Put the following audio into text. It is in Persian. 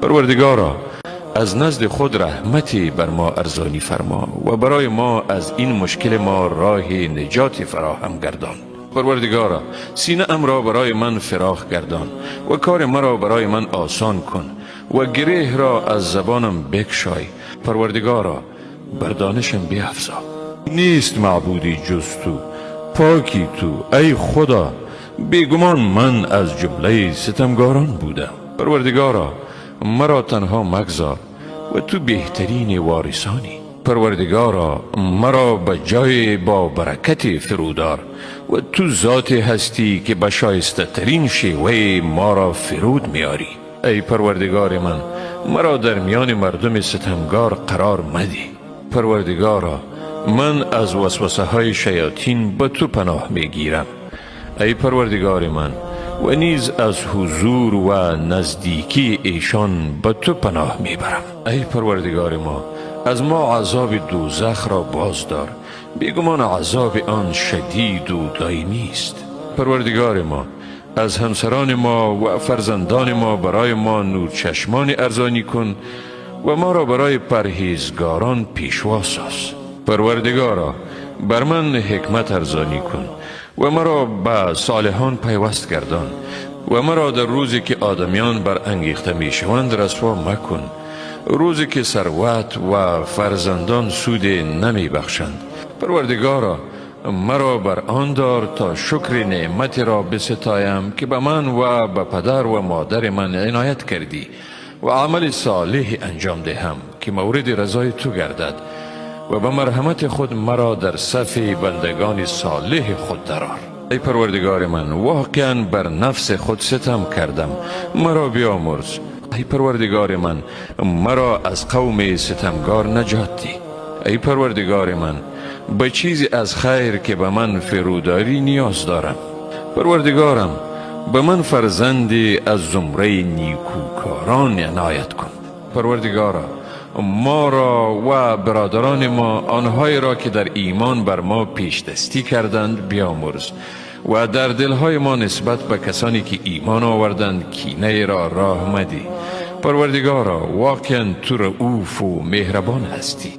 پروردگارا، از نزد خود رحمتی بر ما ارزانی فرما و برای ما از این مشکل ما راه نجات فراهم گردان. پروردگارا، سینه ام را برای من فراخ گردان و کار مرا برای من آسان کن و گره را از زبانم بکشای. پروردگارا، بر دانشم بیفزا. نیست معبودی جز تو، پاکی تو ای خدا. بیگمان من از جمله ستمگاران بودم. پروردگارا، مرا تنها مگذار و تو بهترین وارثانی. پروردگارا، مرا به جای با برکت فرودار و تو ذات هستی که به شایسته ترین شیوه ما را فرود میاری. ای پروردگار من، مرا در میان مردم ستمگار قرار مدی. پروردگارا، من از وسوسه های شیاطین به تو پناه میگیرم. ای پروردگار من، و نیز از حضور و نزدیکی ایشان به تو پناه میبرم. ای پروردگار ما، از ما عذاب دوزخ را بازدار، بیگمان عذاب آن شدید و دائمی است. پروردگار ما، از همسران ما و فرزندان ما برای ما نور چشمان ارزانی کن و ما را برای پرهیزگاران پیشوا ساز. پروردگارا، بر من حکمت ارزانی کن و مرا به صالحان پیوست گردان و مرا در روزی که آدمیان بر انگیخته می شوند رسوا مکن، روزی که ثروت و فرزندان سود نمی بخشند. پروردگارا، مرا بر آن دار تا شکر نعمت را بستایم که به من و به پدر و مادر من عنایت کردی و عمل صالح انجام دهم که مورد رضای تو گردد و به مرحمت خود مرا در صف بندگان صالح خود درآر. ای پروردگار من، واقعا بر نفس خود ستم کردم، مرا بیامرز. ای پروردگار من، مرا از قوم ستمگار نجات ده. ای پروردگار من، به چیزی از خیر که به من فروداری نیاز دارم. پروردگارم، به من فرزندی از زمره نیکوکاران عنایت کن. پروردگارا، ما را و برادران ما، آنهایی را که در ایمان بر ما پیش دستی کردند، بیامرز و در دلهای ما نسبت به کسانی که ایمان آوردند کینه را راه مدی. پروردگارا، واقعا تو رؤوف و مهربان هستی.